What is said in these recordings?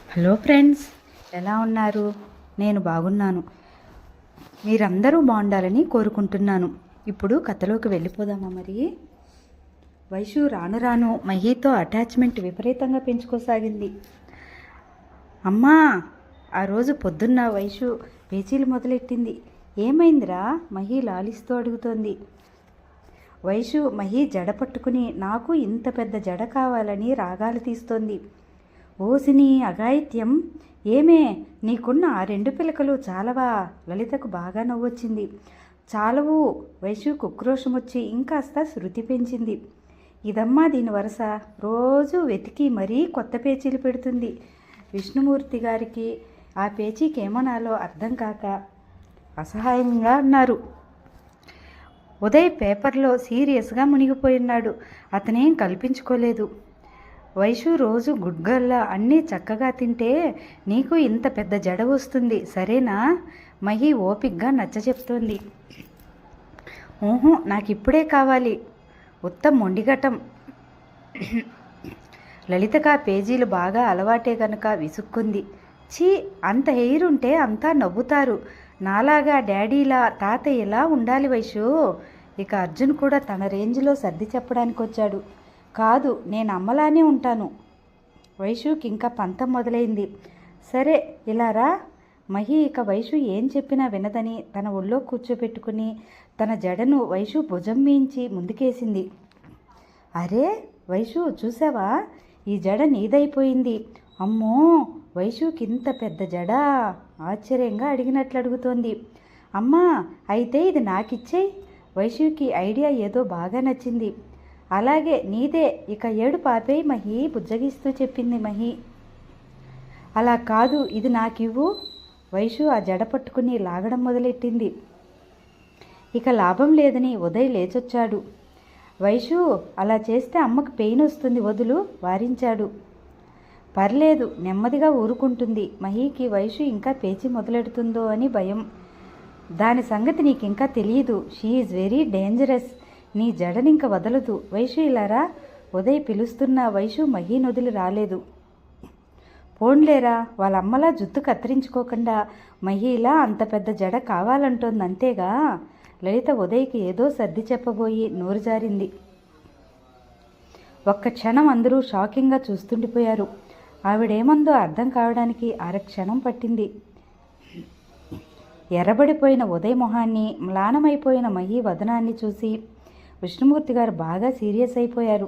Hello friends, ఎలా ఉన్నారు? నేను బాగున్నాను. మీరందరూ బాగుండాలని కోరుకుంటున్నాను. ఇప్పుడు కథలోకి వెళ్ళిపోదామా? మరి వైషు రాను రాను మహీతో అటాచ్మెంట్ విపరీతంగా పెంచుకోసాగింది. అమ్మా, ఆ రోజు పొద్దున్న వైషు పేచీలు మొదలెట్టింది. ఏమైందిరా? మహీ లాలిస్తూ అడుగుతోంది. వైషు మహీ జడ పట్టుకుని నాకు ఇంత పెద్ద జడ కావాలని రాగాలు తీస్తోంది. ఓసిని అఘాయిత్యం! ఏమే, నీకున్న ఆ 2 పిలకలు చాలవా? లలితకు బాగా నవ్వొచ్చింది. చాలవు! వైషుకు ఉక్రోషం వచ్చి ఇంకాస్త శృతి పెంచింది. ఇదమ్మా దీని వరస. రోజు వెతికి మరీ కొత్త పేచీలు పెడుతుంది. విష్ణుమూర్తి గారికి ఆ పేచీకి ఏమనాలో అర్థం కాక అసహాయంగా అన్నారు. ఉదయ్ పేపర్లో సీరియస్గా మునిగిపోయినాడు. అతనేం కల్పించుకోలేదు. వైషు రోజు గుడ్గల్లా అన్నీ చక్కగా తింటే నీకు ఇంత పెద్ద జడ వస్తుంది, సరేనా? మహి ఓపిగ్గా నచ్చచెప్తోంది. నాకిప్పుడే కావాలి. ఉత్తం మొండిగటం. లలితగా పేజీలు బాగా అలవాటే గనుక విసుక్కుంది. ఛీ, అంత హెయిర్ ఉంటే అంతా నవ్వుతారు. నాలాగా డాడీలా తాతయ్యలా ఉండాలి వైషు. ఇక అర్జున్ కూడా తన రేంజ్లో సర్ది చెప్పడానికి వచ్చాడు. కాదు, నేను అమ్మలానే ఉంటాను. వైషుకి ఇంకా పంతం మొదలైంది. సరే, ఇలా రా. మహి ఇక వైషు ఏం చెప్పినా వినదని తన ఒళ్ళో కూర్చోబెట్టుకుని తన జడను వైషు భుజం మీంచి ముందుకేసింది. అరే వైషు, చూసావా? ఈ జడ నీదైపోయింది. అమ్మో, వైషుకి ఇంత పెద్ద జడ? ఆశ్చర్యంగా అడిగినట్లు అడుగుతోంది. అమ్మా, అయితే ఇది నాకిచ్చేయి. వైషుకి ఐడియా ఏదో బాగా నచ్చింది. అలాగే, నీదే. ఇక ఏడు పాపేయి మహి, బుజ్జగిస్తూ చెప్పింది మహి. అలా కాదు, ఇది నాకివ్వు. వైషు ఆ జడ పట్టుకుని లాగడం మొదలెట్టింది. ఇక లాభం లేదని ఉదయ్ లేచొచ్చాడు. వైషు, అలా చేస్తే అమ్మకు పెయిన్ వస్తుంది, వదులు, వారించాడు. పర్లేదు, నెమ్మదిగా ఊరుకుంటుంది. మహీకి వైషు ఇంకా పేచి మొదలెడుతుందో అని భయం. దాని సంగతి నీకింకా తెలియదు. She is very dangerous. నీ జడనింక వదలదు. వైషు, ఇలారా. ఉదయ్ పిలుస్తున్న వైషు మహీ నొదిలి రాలేదు. పోన్లేరా, వాళ్ళమ్మలా జుత్తు కత్తిరించుకోకుండా మహీలా అంత పెద్ద జడ కావాలంటోంది, అంతేగా? లలిత ఉదయ్కి ఏదో సర్ది చెప్పబోయి నోరు జారింది. ఒక్క క్షణం అందరూ షాకింగ్గా చూస్తుండిపోయారు. ఆవిడేమందో అర్థం కావడానికి అరక్షణం పట్టింది. ఎర్రబడిపోయిన ఉదయ్ మొహాన్ని, మ్లానమైపోయిన మహీ వదనాన్ని చూసి విష్ణుమూర్తి గారు బాగా సీరియస్ అయిపోయారు.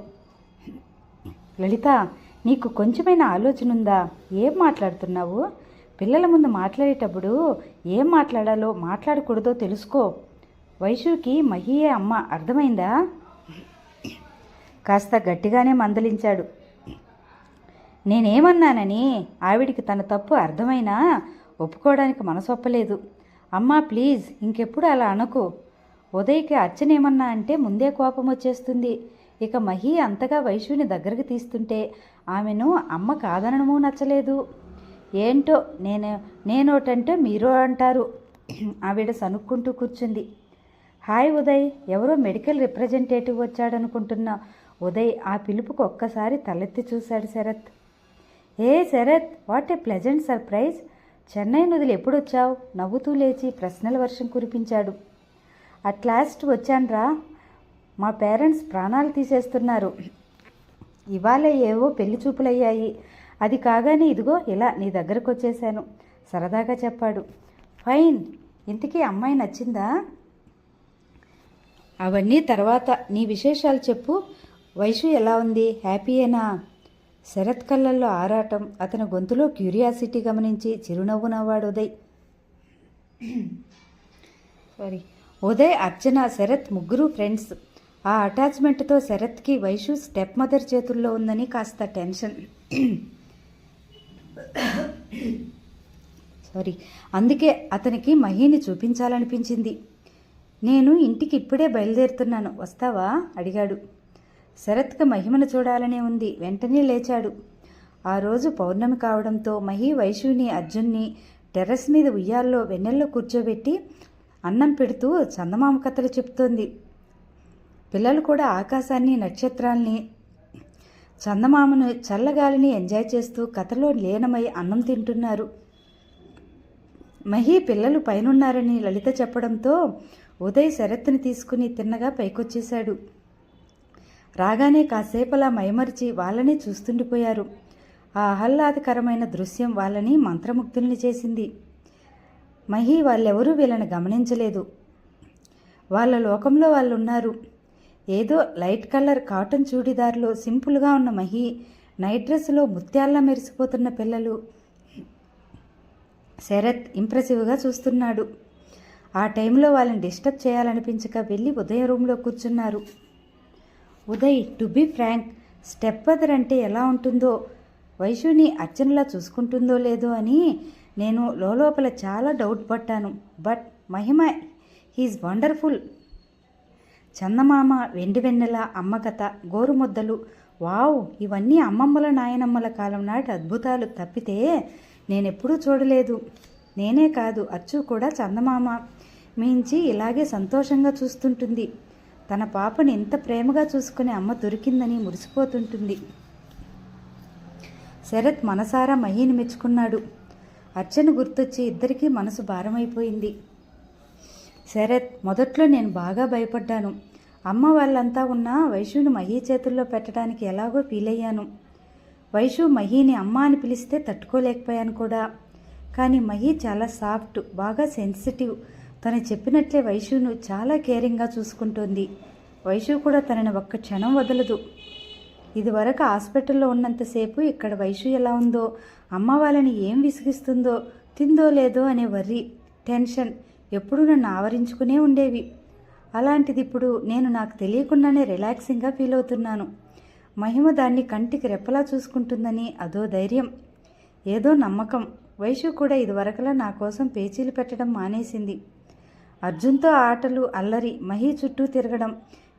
లలిత, నీకు కొంచెమైనా ఆలోచన ఉందా? ఏం మాట్లాడుతున్నావు? పిల్లల ముందు మాట్లాడేటప్పుడు ఏం మాట్లాడాలో మాట్లాడకూడదో తెలుసుకో. వైషుకి మహియే అమ్మ, అర్థమైందా? కాస్త గట్టిగానే మందలించాడు. నేనేమన్నానని ఆవిడికి తన తప్పు అర్థమైనా ఒప్పుకోవడానికి మనసొప్పలేదు. అమ్మా ప్లీజ్, ఇంకెప్పుడు అలా అనకు. ఉదయ్కి అర్చనేమన్నా అంటే ముందే కోపం వచ్చేస్తుంది. ఇక మహి అంతగా వైషుని దగ్గరకు తీస్తుంటే ఆమెను అమ్మ కాదనడమూ నచ్చలేదు. ఏంటో, నేనోటంటే మీరు అంటారు. ఆవిడ సనుక్కుంటూ కూర్చుంది. హాయ్ ఉదయ్, ఎవరో మెడికల్ రిప్రజెంటేటివ్ వచ్చాడనుకుంటున్నా. ఉదయ్ ఆ పిలుపుకు ఒక్కసారి తలెత్తి చూశాడు. Sharath. Hey Sharath, what a pleasant surprise. Chennai వదిలి ఎప్పుడొచ్చావు? నవ్వుతూ లేచి ప్రశ్నల వర్షం కురిపించాడు. At last వచ్చాన్రా. మా పేరెంట్స్ ప్రాణాలు తీసేస్తున్నారు. ఇవాళ ఏవో పెళ్లి చూపులయ్యాయి. అది కాగానే ఇదిగో ఇలా నీ దగ్గరకు వచ్చేసాను, సరదాగా చెప్పాడు. ఫైన్. ఇంతకీ అమ్మాయి నచ్చిందా? అవన్నీ తర్వాత, నీ విశేషాలు చెప్పు. వైషు ఎలా ఉంది? హ్యాపీయేనా? శరత్ కళ్ళల్లో ఆరాటం, అతని గొంతులో క్యూరియాసిటీ గమనించి చిరునవ్వు నవ్వాడు ఉదయ్. ఉదయ్, అర్చన, శరత్ ముగ్గురు ఫ్రెండ్స్. ఆ అటాచ్మెంట్తో శరత్కి వైషు స్టెప్ మదర్ చేతుల్లో ఉందని కాస్త టెన్షన్. అందుకే అతనికి మహీని చూపించాలనిపించింది. నేను ఇంటికి ఇప్పుడే బయలుదేరుతున్నాను, వస్తావా? అడిగాడు. శరత్కి మహిమను చూడాలనే ఉంది. వెంటనే లేచాడు. ఆ రోజు పౌర్ణమి కావడంతో మహి వైషుని, అర్జున్ని టెర్రస్ మీద ఉయ్యాల్లో వెన్నెల్లో కూర్చోబెట్టి అన్నం పెడుతూ చందమామ కథలు చెప్తోంది. పిల్లలు కూడా ఆకాశాన్ని, నక్షత్రాల్ని చందమామను చల్లగాలిని ఎంజాయ్ చేస్తూ కథలో లీనమై అన్నం తింటున్నారు. మహి పిల్లలు పైనున్నారని లలిత చెప్పడంతో ఉదయ్ శరత్ని తీసుకుని తిన్నగా పైకొచ్చేశాడు. రాగానే కాసేపలా మైమరిచి వాళ్ళనే చూస్తుండిపోయారు. ఆ ఆహ్లాదకరమైన దృశ్యం వాళ్ళని మంత్రముగ్ధుల్ని చేసింది. మహి వాళ్ళెవరూ వీళ్ళని గమనించలేదు. వాళ్ళ లోకంలో వాళ్ళు ఉన్నారు. ఏదో లైట్ కలర్ కాటన్ చూడీదార్లో సింపుల్గా ఉన్న మహి, నైట్ డ్రెస్లో ముత్యాల్లా మెరిసిపోతున్న పిల్లలు. శరత్ ఇంప్రెసివ్గా చూస్తున్నాడు. ఆ టైంలో వాళ్ళని డిస్టర్బ్ చేయాలనిపించక వెళ్ళి ఉదయ్ రూమ్లో కూర్చున్నారు. Uday, to be frank, step mother అంటే ఎలా ఉంటుందో, వైషుని అర్చనలా చూసుకుంటుందో లేదో అని నేను లోపల చాలా డౌట్ పడ్డాను. But Mahima, he's wonderful. Chandamama, Vendi Vennela, అమ్మకథ, గోరుముద్దలు, wow, ఇవన్నీ అమ్మమ్మల నాయనమ్మల కాలం నాటి అద్భుతాలు తప్పితే నేనెప్పుడూ చూడలేదు. నేనే కాదు, అచ్చు కూడా చందమామ మించి ఇలాగే సంతోషంగా చూస్తుంటుంది. తన పాపని ఎంత ప్రేమగా చూసుకునే అమ్మ దొరికిందని మురిసిపోతుంటుంది. శరత్ మనసారా మహిని మెచ్చుకున్నాడు. అర్చన గుర్తొచ్చి ఇద్దరికీ మనసు భారమైపోయింది. శరత్, మొదట్లో నేను బాగా భయపడ్డాను. అమ్మ వాళ్ళంతా ఉన్నా వైషుని మహి చేతుల్లో పెట్టడానికి ఎలాగో ఫీల్ అయ్యాను. వైషు మహిని అమ్మ అని పిలిస్తే తట్టుకోలేకపోయాను కూడా. కానీ మహి చాలా సాఫ్ట్, బాగా సెన్సిటివ్. తను చెప్పినట్లే వైషును చాలా కేరింగ్గా చూసుకుంటోంది. వైషు కూడా తనని ఒక్క క్షణం వదలదు. ఇదివరకు హాస్పిటల్లో ఉన్నంతసేపు ఇక్కడ వైషు ఎలా ఉందో, అమ్మ వాళ్ళని ఏం విసిగిస్తుందో, తిందో లేదో అనే వర్రీ, టెన్షన్ ఎప్పుడూ నన్ను ఆవరించుకునే ఉండేవి. అలాంటిది ఇప్పుడు నేను నాకు తెలియకుండానే రిలాక్సింగ్గా ఫీల్ అవుతున్నాను. మహిమ దాన్ని కంటికి రెప్పలా చూసుకుంటుందని అదో ధైర్యం, ఏదో నమ్మకం. వైషు కూడా ఇదివరకలా నా కోసం పేచీలు పెట్టడం మానేసింది. అర్జున్తో ఆటలు, అల్లరి, మహి చుట్టూ తిరగడం,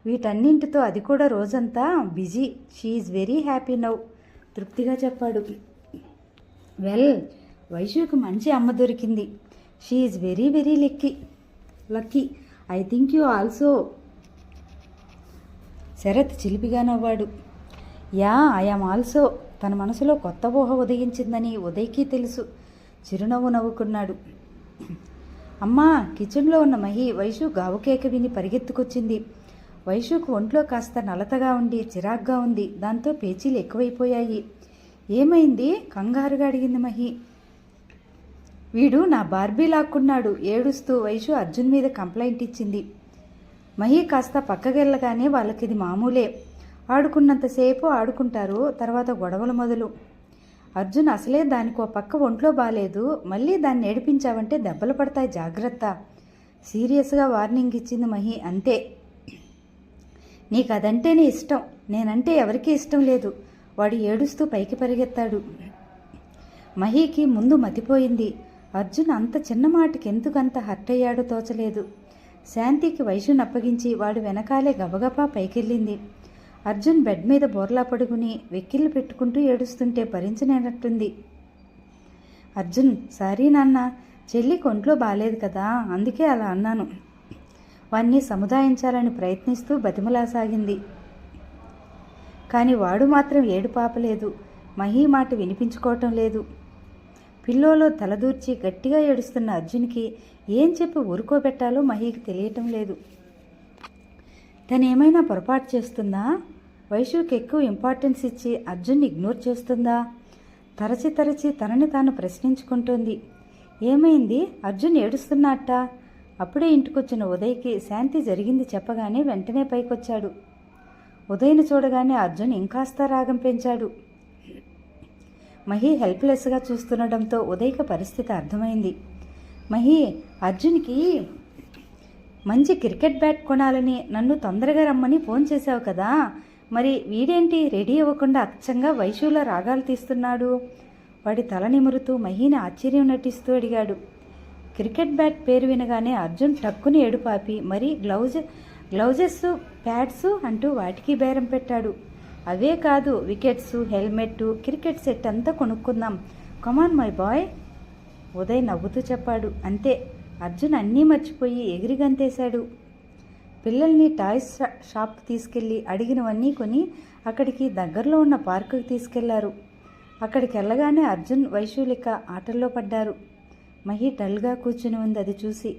వీటన్నింటితో అది కూడా రోజంతా busy. She's very happy now, తృప్తిగా చెప్పాడు. వెల్, వైషుకి మంచి అమ్మ దొరికింది. She's very very lucky. I think you also. Sharath చిలిపిగా నవ్వాడు. Yeah, I'm also. తన మనసులో కొత్త ఊహ ఉదయించిందని ఉదయ్కి తెలుసు. చిరునవ్వు నవ్వుకున్నాడు. అమ్మా, కిచెన్లో ఉన్న మహి వైషు గావుకేక విని పరిగెత్తుకొచ్చింది. వైషుకు ఒంట్లో కాస్త నలతగా ఉండి చిరాగ్గా ఉంది. దాంతో పేచీలు ఎక్కువైపోయాయి. ఏమైంది? కంగారుగా అడిగింది మహి. వీడు నా బార్బీ లాక్కున్నాడు, ఏడుస్తూ వైషు అర్జున్ మీద కంప్లైంట్ ఇచ్చింది. మహి కాస్త పక్కకెళ్ళగానే వాళ్ళకిది మామూలే. ఆడుకున్నంతసేపు ఆడుకుంటారు, తర్వాత గొడవలు మొదలు. అర్జున్ అసలే దానికో పక్క ఒంట్లో బాలేదు, మళ్ళీ దాన్ని ఏడిపించావంటే దెబ్బలు పడతాయి, జాగ్రత్త. సీరియస్గా వార్నింగ్ ఇచ్చింది మహి. అంతే, నీకు అదంటేనే ఇష్టం, నేనంటే ఎవరికీ ఇష్టం లేదు. వాడు ఏడుస్తూ పైకి పరిగెత్తాడు. మహికి ముందు మతిపోయింది. అర్జున్ అంత చిన్న మాటకి ఎందుకంత హర్ట్ అయ్యాడో తోచలేదు. శాంతికి వైషుని అప్పగించి వాడు వెనకాలే గబగబా పైకెళ్ళింది. అర్జున్ బెడ్ మీద బోర్లా పడుకుని వెక్కిళ్ళు పెట్టుకుంటూ ఏడుస్తుంటే భరించలేనట్టుంది. అర్జున్, సారీ నాన్న, చెల్లికి ఒంట్లో బాలేదు కదా, అందుకే అలా అన్నాను. వాణ్ణి సముదాయించాలని ప్రయత్నిస్తూ బతిమలాసాగింది. కానీ వాడు మాత్రం ఏడు పాపలేదు. మహి మాట వినిపించుకోవటం లేదు. పిల్లోలో తలదూర్చి గట్టిగా ఏడుస్తున్న అర్జున్కి ఏం చెప్పి ఊరుకోబెట్టాలో మహికి తెలియటం లేదు. తనేమైనా పొరపాటు చేస్తుందా? వైషుకి ఎక్కువ ఇంపార్టెన్స్ ఇచ్చి అర్జున్ని ఇగ్నోర్ చేస్తుందా? తరచి తనని తాను ప్రశ్నించుకుంటోంది. ఏమైంది? అర్జున్ ఏడుస్తున్నట్ట. అప్పుడే ఇంటికొచ్చిన ఉదయ్కి శాంతి జరిగింది చెప్పగానే వెంటనే పైకొచ్చాడు. ఉదయ్ని చూడగానే అర్జున్ ఇంకాస్త రాగం పెంచాడు. మహి హెల్ప్లెస్గా చూస్తుండడంతో ఉదయ్కి పరిస్థితి అర్థమైంది. మహి, అర్జున్కి మంచి క్రికెట్ బ్యాట్ కొనాలని నన్ను తొందరగా రమ్మని ఫోన్ చేశావు కదా, మరి వీడేంటి రెడీ అవ్వకుండా అచ్చంగా వైషులా రాగాలు తీస్తున్నాడు? వాడి తల నిమురుతూ మహిని ఆశ్చర్యం నటిస్తూ అడిగాడు. క్రికెట్ బ్యాట్ పేరు వినగానే అర్జున్ టక్కుని ఏడుపాపి మరీ గ్లౌజెస్, ప్యాడ్స్ అంటూ వాటికి బేరం పెట్టాడు. అవే కాదు, వికెట్స్, హెల్మెట్, క్రికెట్ సెట్ అంతా కొనుక్కుందాం. Come on my boy. ఉదయ్ నవ్వుతూ చెప్పాడు. అంతే, అర్జున్ అన్నీ మర్చిపోయి ఎగిరి గంతేశాడు. పిల్లల్ని టాయ్స్ షాప్కి తీసుకెళ్ళి అడిగినవన్నీ కొని అక్కడికి దగ్గరలో ఉన్న పార్కుకి తీసుకెళ్లారు. అక్కడికి వెళ్ళగానే అర్జున్ వైశూలిక ఆటల్లో పడ్డారు. మహి డల్గా కూర్చుని ఉంది అది చూసి.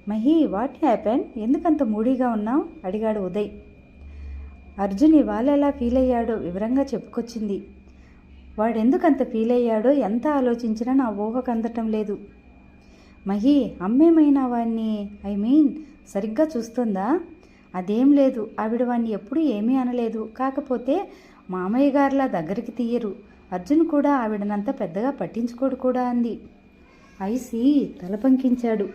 Mahi, what happen? ఎందుకంత మూడీగా ఉన్నావు? అడిగాడు ఉదయ్. అర్జున్ ఇవాళ ఎలా ఫీల్ అయ్యాడో వివరంగా చెప్పుకొచ్చింది. వాడెందుకంత ఫీల్ అయ్యాడో ఎంత ఆలోచించినా నా ఊహకు అందటం లేదు. మహి, అమ్మేమైనా వాణ్ణి సరిగ్గా చూస్తుందా? అదేం లేదు, ఆవిడ వాణ్ణి ఎప్పుడూ ఏమీ అనలేదు. కాకపోతే మామయ్య గారిలా దగ్గరికి తీయరు. అర్జున్ కూడా ఆవిడనంత పెద్దగా పట్టించుకోడు కూడా అంది. ఐసి తల పంకించాడు.